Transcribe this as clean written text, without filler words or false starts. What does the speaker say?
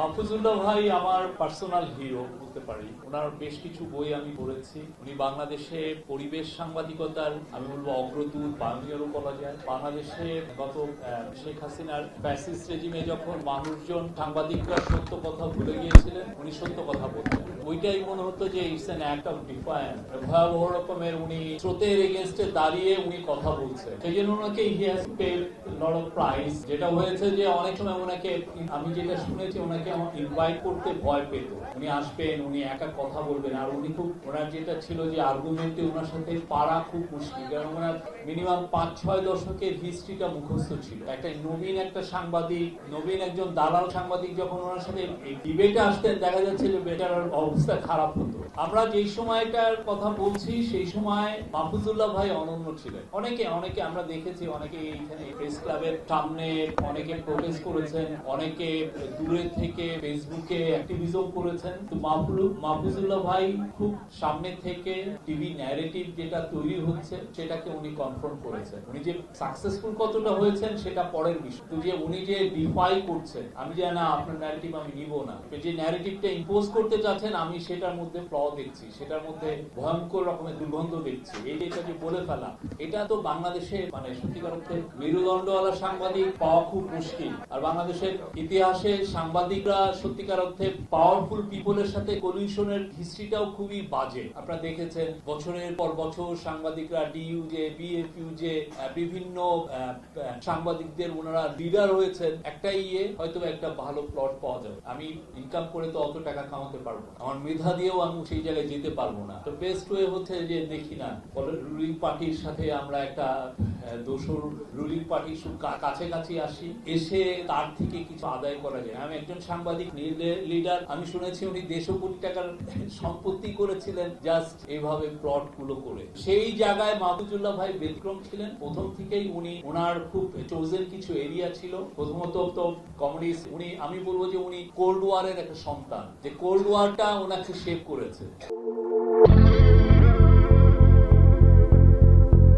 মাহফুজুল্লাহ ভাই আমার personal hero বলতে পারি। ওনার বেশ কিছু বই আমি পড়েছি। উনি বাংলাদেশে পরিবেশ সাংবাদিকতার আমি বলবো অগ্রদূত, পায়োনিয়রও বলা যায়। বাংলাদেশে গত শেখ হাসিনার ফ্যাসিস্ট রেজিমে যখন মানুষজন সাংবাদিকরা সত্য কথা ভুলে গিয়েছিলেন, উনি সত্য কথা বলতেন। ওইটাই মনে হতো যে ইটস অ্যান অ্যাক্ট অফ ডিফায়ান্স। ভয়াবহ রকমের উনি স্রোতের এগেনস্টে দাঁড়িয়ে উনি কথা বলছেন। সেই জন্য ওনাকে he has paid lot of price. যেটা হয়েছে যে অনেক সময় ওনাকে, আমি যেটা শুনেছি, ওনাকে ইনভাইট করতে ভয় পেত। উনি আসবেন, উনি একা কথা বলবেন, আর উনি খুব, ওনার যেটা ছিল যে আর্গুমেন্টে ওনার সাথে পারা খুব মুশকিল, কারণ ওনার মিনিমাম 5-6 দশকের হিস্ট্রিটা মুখস্থ ছিল। একটা নবীন একটা সাংবাদিক, নবীন একজন দালাল সাংবাদিক যখন ওনার সাথে ডিবেটে আসতেন, দেখা যাচ্ছে যে বেচারার অবস্থা খারাপ হতো। আমরা যেই সময়টার কথা বলছি সেই সময় মাহফুজুল্লাহ ভাই অনন্য ছিলেন। অনেকে আমরা দেখেছি, অনেকে এইখানে প্রেস ক্লাবের সামনে অনেকে প্রোটেস্ট করেছেন, অনেকে দূরে থেকে ফেসবুকে অ্যাক্টিভিজম করেছেন। তো মাহফুজুল্লাহ ভাই খুব সামনে থেকে টিভি ন্যারেটিভ যেটা তৈরি হচ্ছে সেটাকে উনি কনফ্রন্ট করেছেন। উনি যে সাকসেসফুল কতটা হয়েছেন সেটা পরের বিষয়, তো যে উনি যে ডিফাই করছেন, আমি জানি না আপনার ন্যারেটিভ আমি নিব না, যে ন্যারেটিভটা ইম্পোজ করতে চাচ্ছেন আমি সেটার মধ্যে ফ্ল দেখছি, সেটার মধ্যে ভয়ঙ্কর রকমের দুর্গন্ধ দেখছি। এটা যে বলে ফেলা, এটা তো বাংলাদেশে মানে সত্যিকার অর্থে মেরুদণ্ডওয়ালা সাংবাদিক পাওয়া খুব মুশকিল। আর বাংলাদেশের ইতিহাসে সাংবাদিকরা সত্যিকার অর্থে পাওয়ারফুল পিপলের সাথে কলিউশনের হিস্ট্রিটাও খুবই বাজে। আপনারা দেখেছেন বছরের পর বছর সাংবাদিকরা ডিইউজে, বিএফইউজে বিভিন্ন সাংবাদিকদের ওনারা লিডার হয়েছেন। একটা হয়তো একটা ভালো প্লট পাওয়া যাবে। আমি ইনকাম করে তো অত টাকা কামাতে পারবো না, আমার মেধা দিয়েও আমি সেই জায়গায় যেতে পারবো না। তো বেস্ট ওয়ে হচ্ছে যে দেখি না রুলিং পার্টির সাথে আমরা একটা দোসর রুলিং পার্টির কাছাকাছি আসি, এসে তার থেকে কিছু আদায় করা যায়। আমি একজন সাংবাদিক লিডার, আমি শুনেছি উনি 150 কোটি টাকার সম্পত্তি করেছিলেন জাস্ট এইভাবে প্লট গুলো করে। সেই জায়গায় মাহফুজুল্লাহ ভাই ব্যতিক্রম ছিলেন। প্রথম থেকেই উনি, ওনার খুব চোজেন কিছু এরিয়া ছিল। প্রথমত তো কমিউনিস্ট, উনি, আমি বলবো যে উনি কোল্ড ওয়ারের একটা সন্তান, যে কোল্ড ওয়ারটা ওনাকে শেপ করেছে।